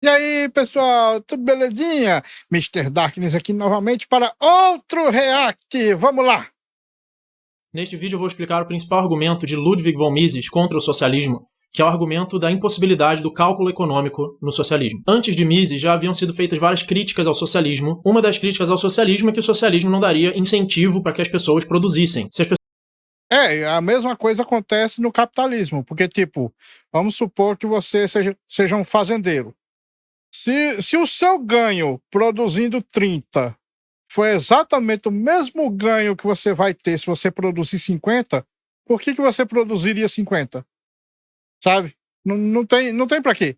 E aí, pessoal, tudo belezinha? Mr. Darkness aqui novamente para outro React. Vamos lá! Neste vídeo eu vou explicar o principal argumento de Ludwig von Mises contra o socialismo, que é o argumento da impossibilidade do cálculo econômico no socialismo. Antes de Mises já haviam sido feitas várias críticas ao socialismo. Uma das críticas ao socialismo é que o socialismo não daria incentivo para que as pessoas produzissem. Se as pessoas... A mesma coisa acontece no capitalismo, porque, tipo, vamos supor que você seja um fazendeiro. Se o seu ganho produzindo 30 foi exatamente o mesmo ganho que você vai ter se você produzir 50, por que você produziria 50? Sabe? Não tem para quê.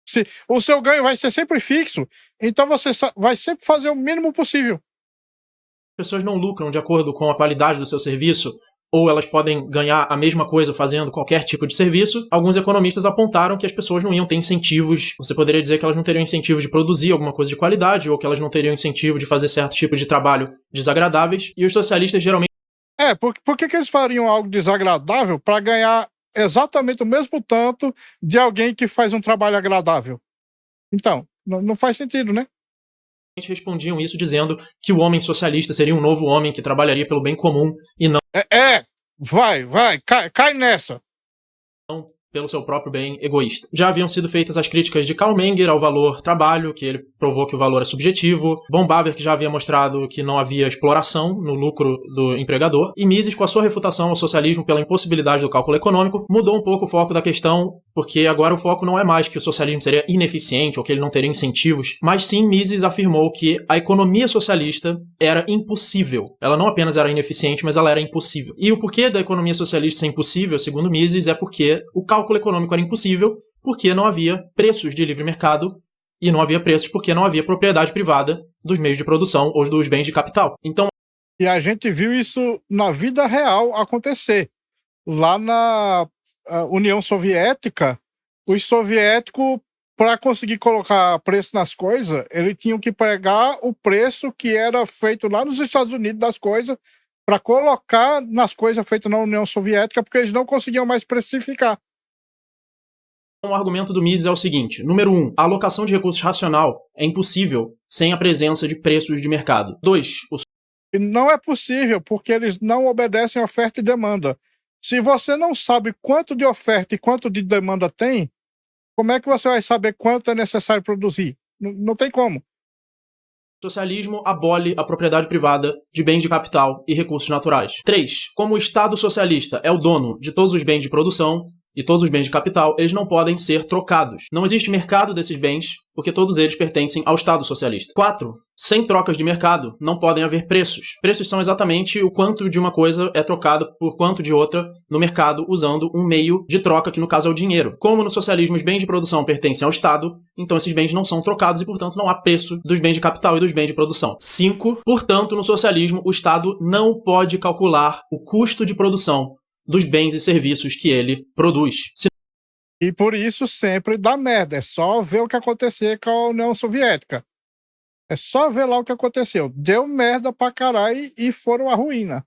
Se o seu ganho vai ser sempre fixo, então você vai sempre fazer o mínimo possível. As pessoas não lucram de acordo com a qualidade do seu serviço, ou elas podem ganhar a mesma coisa fazendo qualquer tipo de serviço. Alguns economistas apontaram que as pessoas não iam ter incentivos. Você poderia dizer que elas não teriam incentivo de produzir alguma coisa de qualidade, ou que elas não teriam incentivo de fazer certos tipos de trabalho desagradáveis. E os socialistas geralmente... Por que eles fariam algo desagradável para ganhar exatamente o mesmo tanto de alguém que faz um trabalho agradável? Então, não faz sentido, né? respondiam isso dizendo que o homem socialista seria um novo homem que trabalharia pelo bem comum e não cai nessa. Pelo seu próprio bem egoísta. Já haviam sido feitas as críticas de Karl Menger ao valor trabalho, que ele provou que o valor é subjetivo, von Bawer, que já havia mostrado que não havia exploração no lucro do empregador, e Mises, com a sua refutação ao socialismo pela impossibilidade do cálculo econômico, mudou um pouco o foco da questão, porque agora o foco não é mais que o socialismo seria ineficiente ou que ele não teria incentivos, mas sim Mises afirmou que a economia socialista era impossível. Ela não apenas era ineficiente, mas ela era impossível. E o porquê da economia socialista ser impossível, segundo Mises, é porque o cálculo econômico era impossível porque não havia preços de livre mercado e não havia preços porque não havia propriedade privada dos meios de produção ou dos bens de capital. Então, e a gente viu isso na vida real acontecer. Lá na União Soviética, os soviéticos, para conseguir colocar preço nas coisas, eles tinham que pegar o preço que era feito lá nos Estados Unidos das coisas para colocar nas coisas feitas na União Soviética, porque eles não conseguiam mais precificar. O argumento do Mises é o seguinte: número 1, a alocação de recursos racional é impossível sem a presença de preços de mercado. 2, não é possível porque eles não obedecem oferta e demanda. Se você não sabe quanto de oferta e quanto de demanda tem, como é que você vai saber quanto é necessário produzir? Não tem como. O socialismo abole a propriedade privada de bens de capital e recursos naturais. 3, como o Estado socialista é o dono de todos os bens de produção e todos os bens de capital, eles não podem ser trocados. Não existe mercado desses bens, porque todos eles pertencem ao Estado socialista. 4. Sem trocas de mercado, não podem haver preços. Preços são exatamente o quanto de uma coisa é trocada por quanto de outra no mercado, usando um meio de troca, que no caso é o dinheiro. Como no socialismo os bens de produção pertencem ao Estado, então esses bens não são trocados e, portanto, não há preço dos bens de capital e dos bens de produção. 5. Portanto, no socialismo, o Estado não pode calcular o custo de produção dos bens e serviços que ele produz. E por isso sempre dá merda. É só ver o que aconteceu com a União Soviética. É só ver lá o que aconteceu. Deu merda pra caralho e foram à ruína.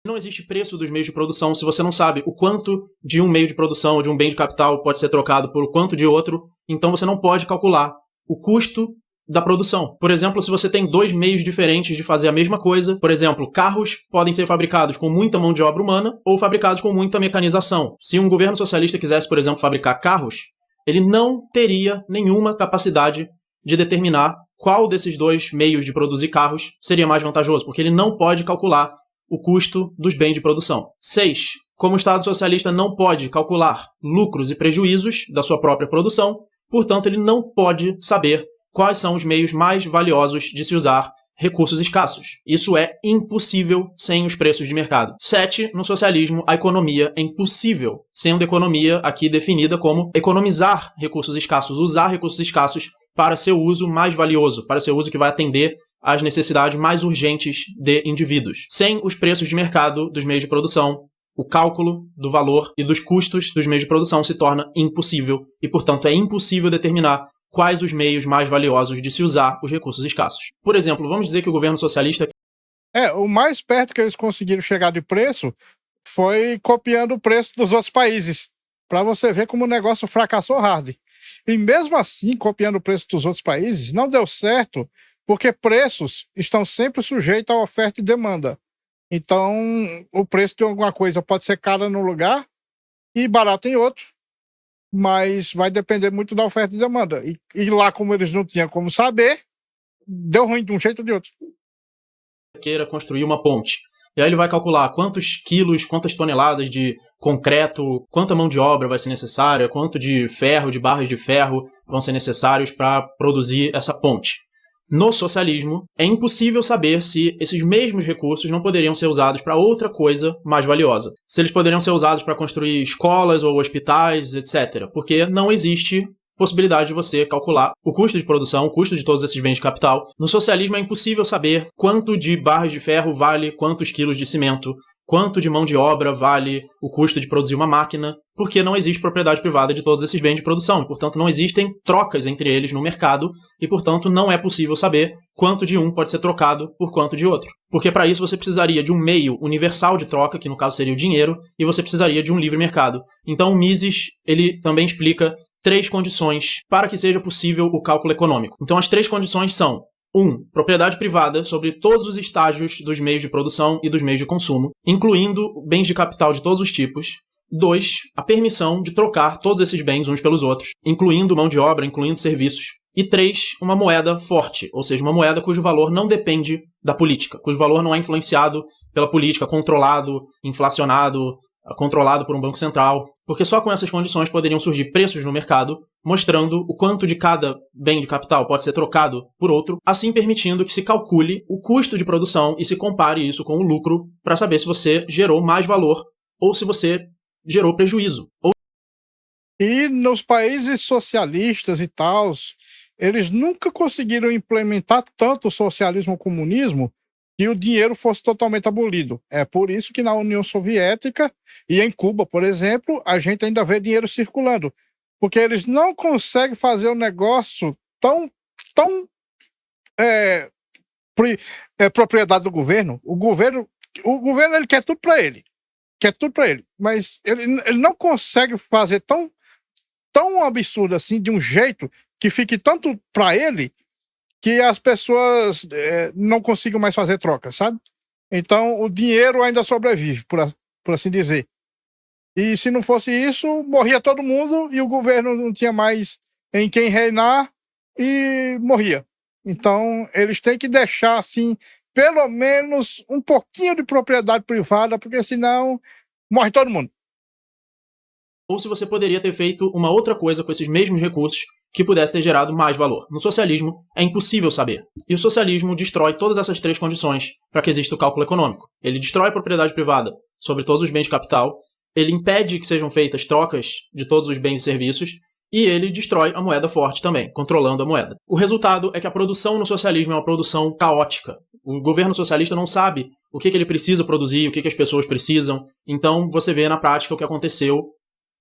Não existe preço dos meios de produção se você não sabe o quanto de um meio de produção ou de um bem de capital pode ser trocado por quanto de outro. Então você não pode calcular o custo da produção. Por exemplo, se você tem dois meios diferentes de fazer a mesma coisa, por exemplo, carros podem ser fabricados com muita mão de obra humana ou fabricados com muita mecanização. Se um governo socialista quisesse, por exemplo, fabricar carros, ele não teria nenhuma capacidade de determinar qual desses dois meios de produzir carros seria mais vantajoso, porque ele não pode calcular o custo dos bens de produção. 6. Como o Estado socialista não pode calcular lucros e prejuízos da sua própria produção, portanto, ele não pode saber quais são os meios mais valiosos de se usar recursos escassos. Isso é impossível sem os preços de mercado. 7. No socialismo, a economia é impossível, sendo economia aqui definida como economizar recursos escassos, usar recursos escassos para seu uso mais valioso, para seu uso que vai atender às necessidades mais urgentes de indivíduos. Sem os preços de mercado dos meios de produção, o cálculo do valor e dos custos dos meios de produção se torna impossível e, portanto, é impossível determinar quais os meios mais valiosos de se usar os recursos escassos. Por exemplo, vamos dizer que o governo socialista... O mais perto que eles conseguiram chegar de preço foi copiando o preço dos outros países, para você ver como o negócio fracassou hard. E mesmo assim, copiando o preço dos outros países, não deu certo, porque preços estão sempre sujeitos à oferta e demanda. Então, o preço de alguma coisa pode ser caro num lugar e barato em outro, mas vai depender muito da oferta e demanda. E lá, como eles não tinham como saber, deu ruim de um jeito ou de outro. Queira construir uma ponte. E aí ele vai calcular quantos quilos, quantas toneladas de concreto, quanta mão de obra vai ser necessária, quanto de ferro, de barras de ferro vão ser necessários para produzir essa ponte. No socialismo, é impossível saber se esses mesmos recursos não poderiam ser usados para outra coisa mais valiosa. Se eles poderiam ser usados para construir escolas ou hospitais, etc. Porque não existe possibilidade de você calcular o custo de produção, o custo de todos esses bens de capital. No socialismo é impossível saber quanto de barras de ferro vale quantos quilos de cimento, quanto de mão de obra vale o custo de produzir uma máquina, porque não existe propriedade privada de todos esses bens de produção, e, portanto, não existem trocas entre eles no mercado, e, portanto, não é possível saber quanto de um pode ser trocado por quanto de outro. Porque, para isso, você precisaria de um meio universal de troca, que no caso seria o dinheiro, e você precisaria de um livre mercado. Então, o Mises, ele também explica 3 condições para que seja possível o cálculo econômico. Então, as 3 condições são: 1. Propriedade privada sobre todos os estágios dos meios de produção e dos meios de consumo, incluindo bens de capital de todos os tipos. 2. A permissão de trocar todos esses bens uns pelos outros, incluindo mão de obra, incluindo serviços. E 3. Uma moeda forte, ou seja, uma moeda cujo valor não depende da política, cujo valor não é influenciado pela política, controlado, inflacionado, controlado por um banco central, porque só com essas condições poderiam surgir preços no mercado, mostrando o quanto de cada bem de capital pode ser trocado por outro, assim permitindo que se calcule o custo de produção e se compare isso com o lucro para saber se você gerou mais valor ou se você gerou prejuízo. E nos países socialistas e tal, eles nunca conseguiram implementar tanto o socialismo e o comunismo que o dinheiro fosse totalmente abolido. É por isso que na União Soviética e em Cuba, por exemplo, a gente ainda vê dinheiro circulando. Porque eles não conseguem fazer o negócio tão propriedade do governo. O governo ele quer tudo para ele. Quer tudo para ele. Mas ele não consegue fazer tão absurdo assim, de um jeito que fique tanto para ele, que as pessoas não consigam mais fazer trocas, sabe? Então, o dinheiro ainda sobrevive, por assim dizer. E se não fosse isso, morria todo mundo e o governo não tinha mais em quem reinar e morria. Então, eles têm que deixar, assim, pelo menos um pouquinho de propriedade privada, porque senão morre todo mundo. Ou se você poderia ter feito uma outra coisa com esses mesmos recursos que pudesse ter gerado mais valor. No socialismo, é impossível saber. E o socialismo destrói todas essas 3 condições para que exista o cálculo econômico. Ele destrói a propriedade privada sobre todos os bens de capital, ele impede que sejam feitas trocas de todos os bens e serviços, e ele destrói a moeda forte também, controlando a moeda. O resultado é que a produção no socialismo é uma produção caótica. O governo socialista não sabe o que ele precisa produzir, o que as pessoas precisam. Então, você vê na prática o que aconteceu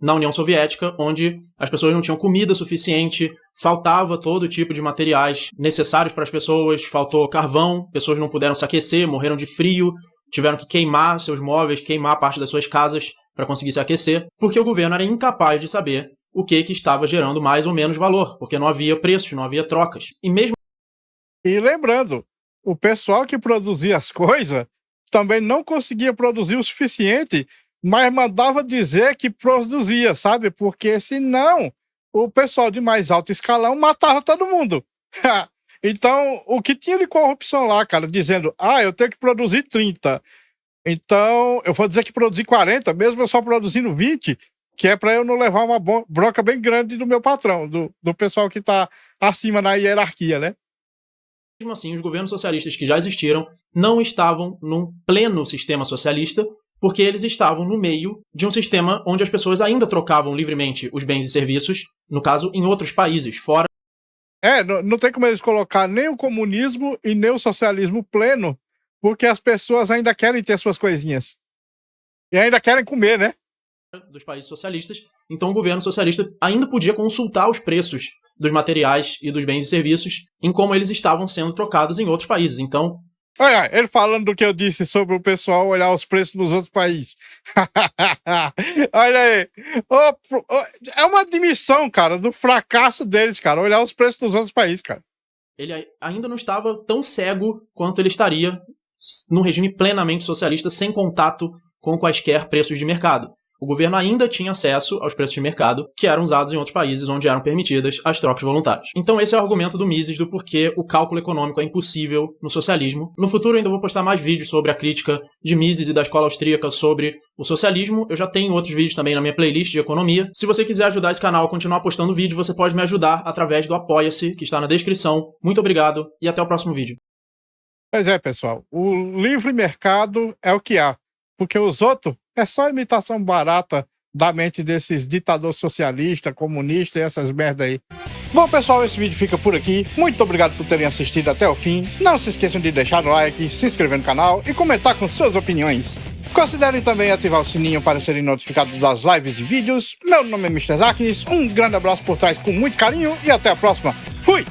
na União Soviética, onde as pessoas não tinham comida suficiente, faltava todo tipo de materiais necessários para as pessoas, faltou carvão, pessoas não puderam se aquecer, morreram de frio, tiveram que queimar seus móveis, queimar parte das suas casas para conseguir se aquecer, porque o governo era incapaz de saber o que estava gerando mais ou menos valor, porque não havia preços, não havia trocas. E lembrando, o pessoal que produzia as coisas também não conseguia produzir o suficiente, mas mandava dizer que produzia, sabe? Porque senão o pessoal de mais alto escalão matava todo mundo. Então, o que tinha de corrupção lá, cara, dizendo, eu tenho que produzir 30. Então, eu vou dizer que produzi 40, mesmo eu só produzindo 20, que é para eu não levar uma bronca bem grande do meu patrão, do pessoal que tá acima na hierarquia, né? Mesmo assim, os governos socialistas que já existiram não estavam num pleno sistema socialista, porque eles estavam no meio de um sistema onde as pessoas ainda trocavam livremente os bens e serviços, no caso, em outros países, fora. Não tem como eles colocar nem o comunismo e nem o socialismo pleno, porque as pessoas ainda querem ter suas coisinhas. E ainda querem comer, né? Dos países socialistas. Então o governo socialista ainda podia consultar os preços dos materiais e dos bens e serviços em como eles estavam sendo trocados em outros países. Então, Olha, ele falando do que eu disse sobre o pessoal olhar os preços dos outros países. Olha aí. É uma admissão, cara, do fracasso deles, cara, olhar os preços dos outros países, cara. Ele ainda não estava tão cego quanto ele estaria num regime plenamente socialista, sem contato com quaisquer preços de mercado. O governo ainda tinha acesso aos preços de mercado que eram usados em outros países onde eram permitidas as trocas voluntárias. Então esse é o argumento do Mises do porquê o cálculo econômico é impossível no socialismo. No futuro eu ainda vou postar mais vídeos sobre a crítica de Mises e da escola austríaca sobre o socialismo. Eu já tenho outros vídeos também na minha playlist de economia. Se você quiser ajudar esse canal a continuar postando vídeos, você pode me ajudar através do Apoia-se, que está na descrição. Muito obrigado e até o próximo vídeo. Pois é, pessoal. O livre mercado é o que há. Porque os outros é só imitação barata da mente desses ditadores socialistas, comunistas e essas merda aí. Bom, pessoal, esse vídeo fica por aqui. Muito obrigado por terem assistido até o fim. Não se esqueçam de deixar o like, se inscrever no canal e comentar com suas opiniões. Considerem também ativar o sininho para serem notificados das lives e vídeos. Meu nome é Mr. Zaknis. Um grande abraço por trás com muito carinho e até a próxima. Fui!